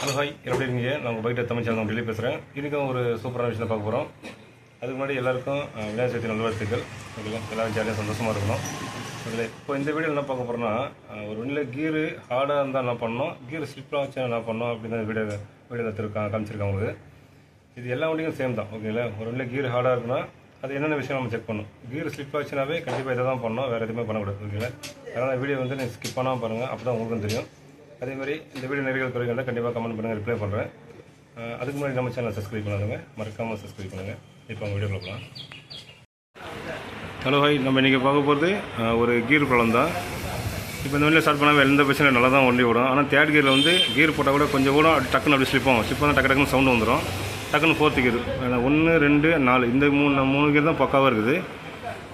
Hello hi, எப்படி இருக்கீங்க? நான் உங்கள் பைக்கில் தமிழ் சேனல் டெல்லி பேசுகிறேன். இன்றைக்கும் ஒரு சூப்பரான விஷயம் பார்க்க போகிறோம். அதுக்கு முன்னாடி எல்லாருக்கும் விநாயகர் சதுர்த்தி நல்வாழ்த்துக்கள். ஓகேங்களா, எல்லோரும் ஜாலியாக சந்தோஷமாக இருக்கணும். ஓகே, இப்போ இந்த வீடியோ என்ன பார்க்க போகிறோன்னா, ஒரு வண்டியில் கீரு ஹார்டாக இருந்தால் என்ன பண்ணணும், கீர் ஸ்லிப்பாக வச்சா என்ன பண்ணணும் அப்படின்னு தான் வீடியோ காமிச்சிருக்காங்க உங்களுக்கு. இது எல்லா வண்டியும் சேம் தான். ஓகேங்களா, ஒரு வண்டியில் கீர் ஹார்டாக இருக்குன்னா அது என்னென்ன விஷயம் நம்ம செக் பண்ணணும். கீர் ஸ்லிப் ஆச்சுனாவே கண்டிப்பாக இதை தான் பண்ணணும், வேறு எதுவுமே பண்ணக்கூடாது. ஓகேங்களா, அதனால் வீடியோ வந்து நீங்கள் ஸ்கிப் பண்ணாமல் பாருங்கள், அப்போ தான் உங்களுக்கும் தெரியும். அதேமாதிரி இந்த வீடியோ நிறைய குறைகள் கண்டிப்பாக கமெண்ட் பண்ணுங்கள், ரிப்ளை பண்ணுறேன். அதுக்கு முன்னாடி நம்ம சேனலை சப்ஸ்கிரைப் பண்ணாதுங்க, மறக்காமல் சப்ஸ்கிரைப் பண்ணுங்கள். இப்போ அவங்க வீடியோ பார்க்கலாம். ஹலோ ஹாய், நம்ம இன்றைக்கி பார்க்க போகிறது ஒரு கீர் ப்ராப்ளம் தான். இப்போ இந்த வண்டியில் ஸ்டார்ட் பண்ணால் எந்த பிரச்சனையும் நல்லா தான் வண்டி ஓடும். ஆனால் தேர்ட் கீரில் வந்து கீர் போட்டால் கூட கொஞ்சம் கூட டக்குன்னு அப்படி ஸ்லிப் ஆகும். ஸ்லிப் ஆனால் டக்குன்னு சவுண்டு வந்துடும். டக்குன்னு ஃபோர்த்து கீர் 1, 2, 4 இந்த மூணு கீர் தான் பக்காவாக இருக்குது.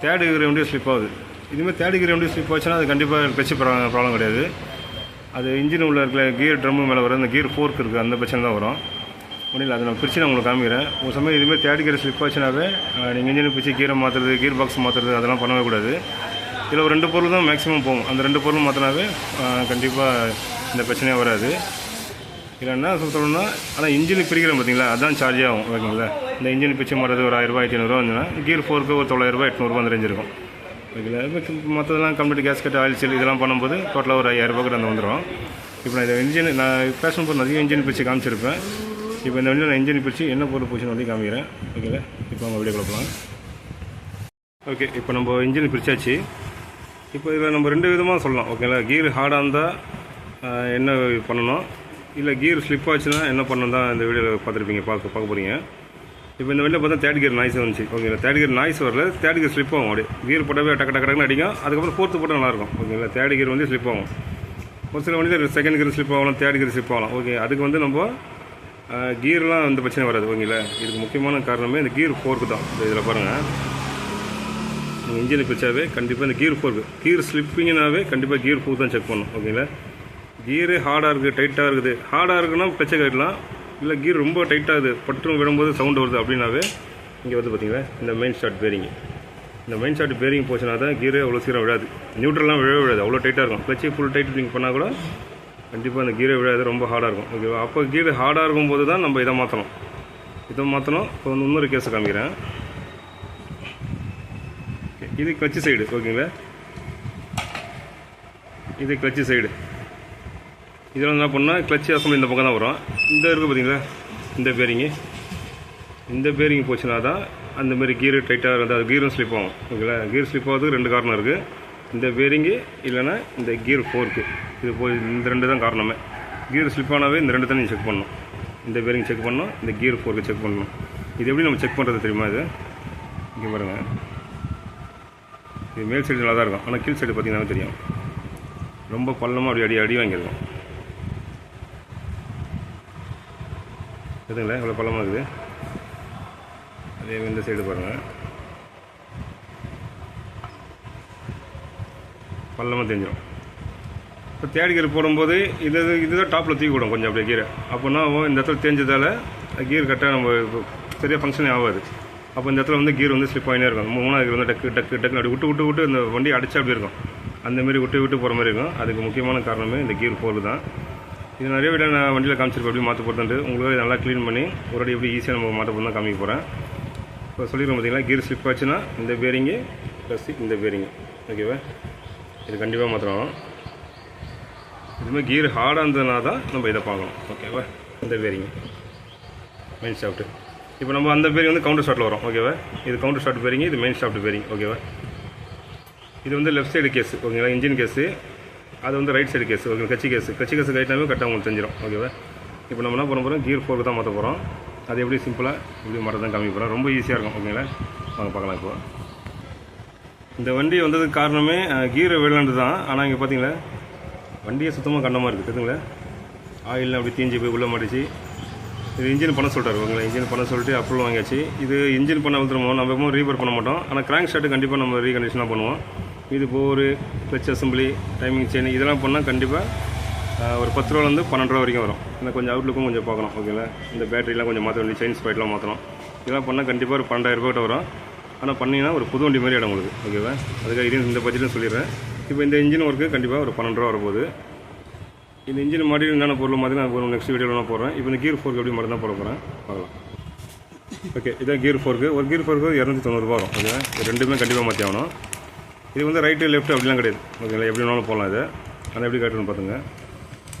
தேர்ட் கீர் வண்டியும் ஸ்லிப் ஆகுது. இதுமாதிரி தேர்ட் கீர் வண்டி ஸ்லிப் ஆச்சுன்னா அது கண்டிப்பாக பிரச்சனை ப்ராப்ளம் கிடையாது. அது இன்ஜின் உள்ள இருக்கிற கீர் ட்ரம்மு மேலே வர அந்த கீர் ஃபோர்க் இருக்குது, அந்த பிரச்சனை தான் வரும். முடியல, அதை நான் பிரித்து நான் உங்களுக்கு காமிக்கிறேன். ஒரு சமயம் இதுமாதிரி தேர்ட் கீர் ஸ்லிப் ஆச்சுனாவே நீங்கள் இன்ஜினை பிரித்து கீரை மாற்றுறது, கீர் பாக்ஸ் மாற்றுறது அதெல்லாம் பண்ணவே கூடாது. இதில் ஒரு 2 பொருள் தான் மேக்ஸிமம் போகும். அந்த 2 பொருள் மாற்றினாவே கண்டிப்பாக இந்த பிரச்சனையாக வராது. இதில் என்ன சொல்லணும்னா, ஆனால் இன்ஜின் பிரிக்கிறோம் பார்த்தீங்களா, அதுதான் சார்ஜ் ஆகும். ஓகேங்களா, இந்த இன்ஜின் பிரித்து மாறுறது ஒரு 1000 1500 வந்துன்னா கீர் ஃபோர்க்கு ஒரு 900 800 அந்த ரேஞ்ச் இருக்கும். ஓகேங்களா, இப்போ மற்றதெல்லாம் கம்ப்ளீட் கேஸ்கட் ஆயில் சீல் இதெல்லாம் பண்ணும்போது டோட்டலாக ஒரு 5000 கிட்ட அந்த வந்துடும். இப்போ நான் இதை இன்ஜின் நான் பேஷன் போது நிறைய இன்ஜின் பிரித்து காமிச்சிருப்பேன். இப்போ இந்த வண்டியில் நான் இன்ஜின் பிரித்து என்ன பொருள் போச்சுன்னு வந்து காமிக்கிறேன். ஓகேங்களா, இப்போ அவங்க வீடியோ கொடுக்கலாம். ஓகே, இப்போ நம்ம இன்ஜின் பிரித்தாச்சு. இப்போ இதில் நம்ம 2 விதமாக சொல்லலாம். ஓகேங்களா, கீர் ஹார்டாக இருந்தால் என்ன பண்ணணும், இல்லை கீர் ஸ்லிப் ஆச்சுன்னா என்ன பண்ணணும் தான் இந்த வீடியோவில் பார்த்துருப்பீங்க, பார்க்க போகிறீங்க. இப்போ இந்த வண்டியில் பார்த்தா தேர்ட் கீர் நாய்ஸ் வந்துச்சு. ஓகேங்களா, தேர்ட் கீர் நாய்ஸ் வரல, தேர்ட் கீர் ஸ்லிப் ஆகும். அப்படியே கீர் போட்டாவே டக்குன்னு அடிக்கும். அதுக்கப்புறம் ஃபோர்த்து போட்டால் நல்லாயிருக்கும். ஓகேங்களா, தேர்ட் கீர் வந்து ஸ்லிப் ஆகும். ஒரு சில வண்டியில் செகண்ட் கீர் ஸ்லிப் ஆகலாம், தேர்ட் கீர் ஸ்லிப் ஆகலாம். ஓகே, அதுக்கு வந்து நம்ம கீர்லாம் இந்த பிரச்சனை வராது. ஓகேங்களா, இதுக்கு முக்கியமான காரணமே இந்த கீர் ஃபோர்க்கு தான். இதில் பாருங்கள், நீங்கள் இன்ஜினை பிரிச்சாவே கண்டிப்பாக இந்த கீர் ஃபோர்க்கு, கீர் ஸ்லிப்பிங்கனாவே கண்டிப்பாக கீர் ஃபோர்க் தான் செக் பண்ணணும். ஓகேங்களா, கீரு ஹார்டாக இருக்குது, டைட்டாக இருக்குது. ஹார்டாக இருக்குன்னா பிரச்சனை கட்டலாம், இல்லை கீர் ரொம்ப டைட்டாகுது, பட்டும் விடும்போது சவுண்டு வருது அப்படின்னாவே இங்கே வந்து பார்த்தீங்களா இந்த மெயின் ஸ்டார்ட் பேரிங்கு, இந்த மெயின் ஸ்டார்ட் பேரிங் போச்சுன்னா தான் கீரே அவ்வளோ சீரம் விடாது. நியூட்ரல்லாம் விழாது, அவ்வளோ டைட்டாக இருக்கும். கிளச்சி ஃபுல் டைட் நீங்கள் பண்ணால் கூட கண்டிப்பாக அந்த கீரே விழாது, ரொம்ப ஹார்டாக இருக்கும். ஓகேவா, அப்போ கீர் ஹார்டாக இருக்கும்போது தான் நம்ம இதை மாற்றணும். இப்போ வந்து இன்னொரு கேஸை காமிக்கிறேன். இது கிளச்சி சைடு. ஓகேங்களா, இது கிளச்சி சைடு. இதில் என்ன பண்ணால் கிளச்சி அசம்பிளி இந்த பக்கம் தான் வரும். இந்த இருக்குது பார்த்தீங்களா, இந்த பேரிங் போச்சுன்னா தான் அந்தமாரி கீர் டைட்டாக இருந்தால் அது கீரும் ஸ்லிப் ஆகும். ஓகேங்களா, கீர் ஸ்லிப் ஆகிறதுக்கு 2 காரணம் இருக்குது. இந்த பேரிங்கு இல்லைன்னா இந்த கீர் ஃபோர்க்கு. இது இந்த 2 தான் காரணமே. கீர் ஸ்லிப் ஆனாவே இந்த 2 தான் நீங்கள் செக் பண்ணணும். இந்த பேரிங் செக் பண்ணணும், இந்த கீர் ஃபோர்க்கு செக் பண்ணணும். இது எப்படி நம்ம செக் பண்ணுறது தெரியுமா? இது இங்கே பாருங்கள், இது மேல் சைடு நல்லா தான் இருக்கும். ஆனால் கீழ் சைடு பார்த்தீங்கன்னா தெரியும், ரொம்ப பள்ளமாக அப்படி அடி வாங்கியிருக்கும். எதுங்களா இவ்வளோ பள்ளமாக இருக்குது. அதே இந்த சைடு பாருங்கள், பள்ளமாக தெரிஞ்சிடும். இப்போ தேர்ட் கீர் போடும்போது இதுதான் டாப்பில் தூக்கி விடும் கொஞ்சம் அப்படியே கீரை. அப்போனா இந்த இடத்துல தேஞ்சதால் கீர் கரெக்டாக நம்ம சரியாக ஃபங்க்ஷனே ஆகாது. அப்போ இந்த இடத்துல வந்து கீர் வந்து ஸ்லிப் ஆகினே இருக்கும். 3ஆவது கீர் வந்து டக்கு அப்படி விட்டு இந்த வண்டி அடிச்சா அப்படி இருக்கும். அந்தமாரி விட்டு போகிற மாதிரி இருக்கும். அதுக்கு முக்கியமான காரணமே இந்த கீர் ஃபோர்க்கு தான். இது நிறைய விட நான் வண்டியில் காமிச்சிருப்பேன் எப்படி மாற்ற போகிறது. உங்களுக்கு நல்லா க்ளீன் பண்ணி ஒரு அடி எப்படி ஈஸியாக நம்ம மாற்ற போகிறது தான் காமிக்க போகிறேன். இப்போ சொல்லிடுறோம் பார்த்தீங்களா, கீர் ஸ்லிப் ஆச்சுன்னா இந்த பேரிங்கு ப்ளஸ் இந்த பேரிங்கு. ஓகேவா, இது கண்டிப்பாக மாற்றணும். இதுமாதிரி கீர் ஹார்டாக இருந்ததுனா தான் நம்ம இதை பார்க்கணும். ஓகேவா, இந்த பேரிங்கு மெயின் ஷாஃப்ட்டு. இப்போ நம்ம அந்த பேரிங் வந்து கவுண்டர் ஷாஃப்ட்டில் வரும். ஓகேவா, இது கவுண்டர் ஷாஃப்ட் பேரிங், இது மெயின் ஷாஃப்ட் பேரிங். ஓகேவா, இது வந்து லெஃப்ட் சைடு கேஸு. ஓகேங்களா, இன்ஜின் கேஸு. அது வந்து ரைட் சைடு கேஸ். ஓகே, கட்சி கேஸ் கைட்டாவே கரெக்டாக உங்களுக்கு தெரிஞ்சிடும். ஓகேவா, இப்போ நம்ம என்ன பண்ண போகிறோம், கீர் ஃபோர்க்கு தான் மாற்ற போகிறோம். அது எப்படி சிம்பிளாக எப்படி மாற்ற தான் காமிக்க போகிறோம். ரொம்ப ஈஸியாக இருக்கும். ஓகேங்களா, வாங்க பார்க்கலாம். இப்போ இந்த வண்டி வந்ததுக்கு காரணமே கீரை விழாண்டு தான். ஆனால் இங்கே பார்த்தீங்களா வண்டியே சுத்தமாக கண்டமாக இருக்குது. தெரியுங்களா, ஆயிலெலாம் அப்படி தீஞ்சு போய் உள்ளே மாட்டிச்சு. இது இன்ஜின் பண்ண சொல்லிட்டாரு. ஓகேங்களா, இன்ஜின் பண்ண சொல்லிட்டு அப்ரூவல் வாங்கியாச்சு. இது இன்ஜின் பண்ண வந்துடுமோ, நம்ம எப்பவும் ரீபர் பண்ண மாட்டோம். ஆனால் கிராங்க் ஷாட்டு கண்டிப்பாக நம்ம ரீகண்டிஷனாக பண்ணுவோம். இது போர், கிளச் அசம்பிளி, டைமிங் செயின் இதெல்லாம் பண்ணால் கண்டிப்பாக ஒரு 10 ரூபாலேருந்து 12 ரூபா வரைக்கும் வரும். ஏன்னா கொஞ்சம் அவுட்லுக்கும் கொஞ்சம் பார்க்கணும். ஓகேங்களா, இந்த பேட்டரிலாம் கொஞ்சம் மாற்ற வேண்டிய, செயின் ஸ்பைட்லாம் மாற்றணும். இதெல்லாம் பண்ணால் கண்டிப்பாக ஒரு 12,000 ரூபாய்கிட்ட வரும். ஆனால் பண்ணிங்கன்னா ஒரு புது வண்டி மாதிரி இடம் உங்களுக்கு. ஓகேவா, அதுக்காக இது இந்த பட்ஜெட்டும் சொல்லிடுறேன். இப்போ இந்த இன்ஜின் ஒர்க்கு கண்டிப்பாக ஒரு 12 ரூபா வரப்போகுது. இந்த இன்ஜின் மாடி என்னென்ன பொருள் மாதிரி நான் நெக்ஸ்ட் வீடியோவில் நான் போடுறேன். இப்போ இந்த கீர் ஃபோர்க்கு எப்படி மட்டும் தான் போட போகிறேன், பார்க்கலாம். ஓகே, இதான் கீர் ஃபோர்க்கு. ஒரு கீர் ஃபோர்க்கு 290 வரும். ஓகே, ரெண்டுமே கண்டிப்பாக மாற்றி ஆகணும். இது வந்து ரைட்டு லெஃப்ட் அப்படிலாம் கிடையாது. ஓகேங்களா, எப்படி வேணாலும் போகலாம். இது ஆனால் எப்படி கட்டணும்னு பார்த்துங்க.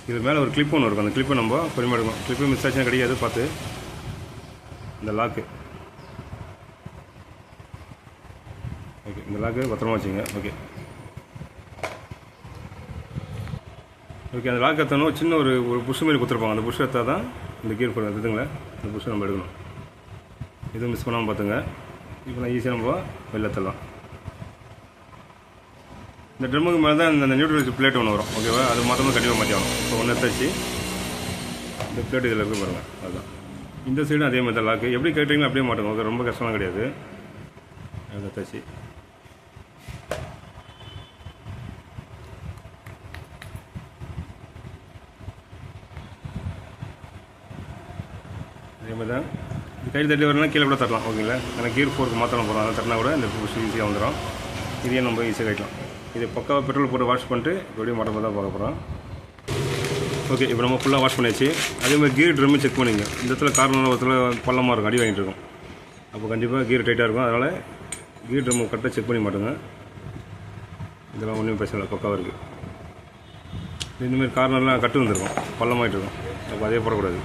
இது மேலே ஒரு கிளிப் ஒன்று இருக்கும். அந்த கிளிப்பை நம்ம பொறுமையாக எடுக்கணும். கிளிப்பு மிஸ் ஆச்சுன்னா கிடையாது, பார்த்து. இந்த லாக்கு, ஓகே, இந்த லாக்கு பத்திரமா வச்சுங்க. ஓகே ஓகே, அந்த லாக் எத்தணும் சின்ன ஒரு புஷ் மாதிரி கொடுத்துருப்பாங்க. அந்த புஷ் எடுத்தால் தான் இந்த கீர் ஃபோர் எடுத்துங்களா. இந்த புஷ் நம்ம எடுக்கணும். எதுவும் மிஸ் பண்ணாமல் பார்த்துங்க. இப்போ நான் ஈஸியாக நம்ம வெளில தரலாம். இந்த ட்ரம்முக்கு மேலே தான் இந்த நியூட்ரல் பிளேட் ஒன்று வரும். ஓகேவா, அது மாற்றமாக கண்டிப்பாக மாற்றி ஆகணும். இப்போ ஒன்று எடுத்தாச்சு. இந்த பிளேட் இதில் இருக்க பாருங்கள். அதுதான் இந்த சைடும் அதே மாதிரி தான் லாக்கு. எப்படி கேட்டீங்களோ அப்படியே மாட்டுங்க. ஓகே, ரொம்ப கஷ்டமாக கிடையாது. அது எடுத்தாச்சு. அதே மாதிரி தான் இது கையில் தட்டி வரலாம், கீழே கூட தரலாம். ஓகேங்களா, எனக்கு கீர் ஃபோருக்கு மாற்றணும் போகிறோம். அதை தட்டினா கூட இந்த புஷ் ஈஸியாக வந்துடும். இதையும் நம்ம ஈஸியாக கட்டலாம். இது பக்காவாக பெட்ரோல் போட்டு வாஷ் பண்ணிட்டு எப்படியும் மாட்டம் தான் பார்க்க போகிறோம். ஓகே, இப்போ நம்ம ஃபுல்லாக வாஷ் பண்ணியாச்சு. அதே மாதிரி கீர் ட்ரம்மு செக் பண்ணிங்க. இந்த இடத்துல கார்னர் இடத்துல பள்ளமாக இருக்கும், அடி வாங்கிட்டு இருக்கும். அப்போ கண்டிப்பாக கீர் டைட்டாக இருக்கும். அதனால் கீர் ட்ரம்மு கரெக்டாக செக் பண்ணி மாட்டுங்க. இதெல்லாம் ஒன்றும் பிரச்சனை இல்லை, பக்காவாக இருக்குது. இந்தமாதிரி கார்னர்லாம் கட்டு வந்துருக்கும், பள்ளமாகிட்டு இருக்கும். அப்போ அதே போடக்கூடாது.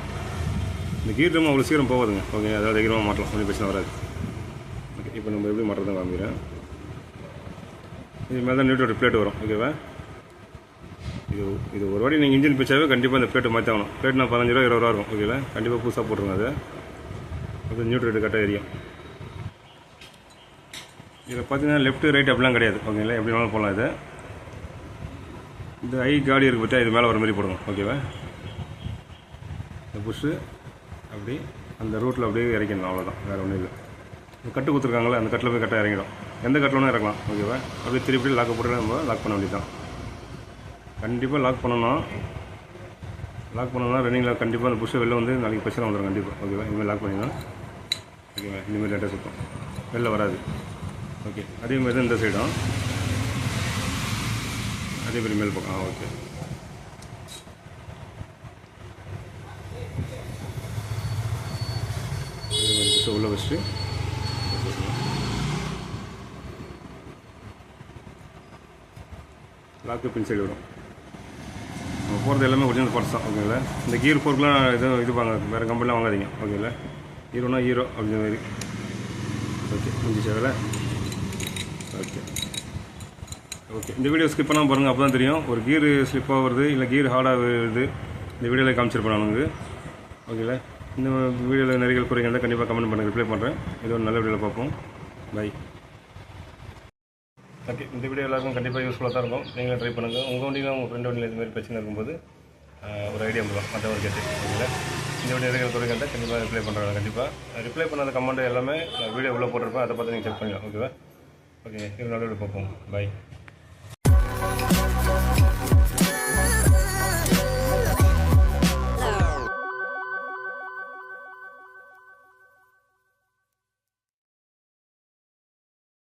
இந்த கீர் ட்ரம் அவ்வளோ சீக்கிரம் போகாதுங்க. ஓகே, அதாவது தைரியமாக மாட்டலாம், ஒன்றும் பிரச்சனை வராது. ஓகே, இப்போ நம்ம எப்படி மாட்டுறதுன்னு காமிக்கிறேன். இது மேலே தான் நியூட்ரல் பிளேட் வரும். ஓகேவா, இது ஒரு வாட்டி நீங்கள் இன்ஜின் பிச்சாவே கண்டிப்பாக இந்த பிளேட்டை மாற்றி ஆகணும். பிளேட் நான் 15 ரூபா 20 ரூபா இருக்கும். ஓகேவா, கண்டிப்பாக புதுசாக போட்டுருங்க. அது அப்போ நியூட்ரல் கரெக்டாக எரியும். இதில் பார்த்தீங்கன்னா லெஃப்ட் ரைட் அப்படிலாம் கிடையாது. ஓகேங்களா, எப்படி வேணாலும் போகலாம். இது இந்த ஐ காடி இருக்கு பார்த்தா, இது மேலே வர மாதிரி போடணும். ஓகேவா, இந்த புஷ்ஷு அப்படி அந்த ரூட்டில் அப்படியே இறக்கணும். அவ்வளோதான், வேறு ஒன்றும் இல்லை. இந்த கட்டு கொடுத்துருக்காங்களே, அந்த கட்டில் போய் கரெக்டாக இறங்கிடும். எந்த கட்டில் வேணால் இறக்கலாம். ஓகேவா, அப்படியே திருப்பி லாக் போட்டு நம்ம லாக் பண்ண வேண்டியது தான். கண்டிப்பாக லாக் பண்ணணும். லாக் பண்ணணும்னா ரன்னிங்கில் கண்டிப்பாக அந்த புஷ்ஷை வெளில வந்து நாளைக்கு பிரச்சனை வந்துடும் கண்டிப்பாக. ஓகேவா, இனிமேல் லாக் பண்ணிடணும். ஓகேவா, இனிமேல் லேட்டாக சுத்தம் வெளில வராது. ஓகே, அதே மாதிரி தான் இந்த சைடும் அதே மாதிரி மேல் பக்கம். ஓகே, புஷ்ஷை உள்ளே வச்சுட்டு லாக்கு பின் சைடு வரும். நம்ம போகிறது எல்லாமே ஒரிஜினல் பார்ட்ஸ் தான். ஓகேங்களா, இந்த கீர் ஃபோர்க்கெலாம் இது வாங்க, வேறு கம்பெனிலாம் வாங்காதீங்க. ஓகேங்களா, ஹீரோனா ஹீரோ அப்படிங்கிற மாதிரி. ஓகே, முடிஞ்சிச்சு அதில். ஓகே ஓகே, இந்த வீடியோ ஸ்கிப் பண்ணாமல் பாருங்கள். அப்போ தான் தெரியும் ஒரு கீர் ஸ்லிப்பாக வருது இல்லை கீர் ஹார்டாக வருது. இந்த வீடியோவில் காமிச்சிருப்பேன் நான் உங்களுக்கு. ஓகேங்களா, இந்த வீடியோவில் நிறைய குறைகள் இருந்தால் கண்டிப்பாக கமெண்ட் பண்ணுங்கள், ரிப்ளை பண்ணுறேன். இது ஒரு நல்ல வீடியோவில் பார்ப்போம். பை. ஓகே, இந்த வீடியோ எல்லாருக்கும் கண்டிப்பாக யூஸ்ஃபுல்லாக தான் இருக்கும். நீங்களும் ட்ரை பண்ணுங்கள். உங்கள் வண்டியில் உங்கள் ஃப்ரெண்ட் வண்டியில் இதுமாதிரி பிரச்சனை இருக்கும்போது ஒரு ஐடியா பண்ணலாம், மற்றவங்க கேட்டு. ஓகேங்களா, இந்த வீடியோ இருக்கிற குறைகள் கண்டிப்பாக ரிப்ளை பண்ணுறாங்க. கண்டிப்பாக ரிப்ளை பண்ணாத கமெண்ட் எல்லாமே வீடியோ உள்ளே போட்டிருப்பேன், அதை பார்த்து நீங்கள் செக் பண்ணலாம். ஓகேவா, ஓகே, இது நல்ல வீடியோ பார்ப்போம். பை.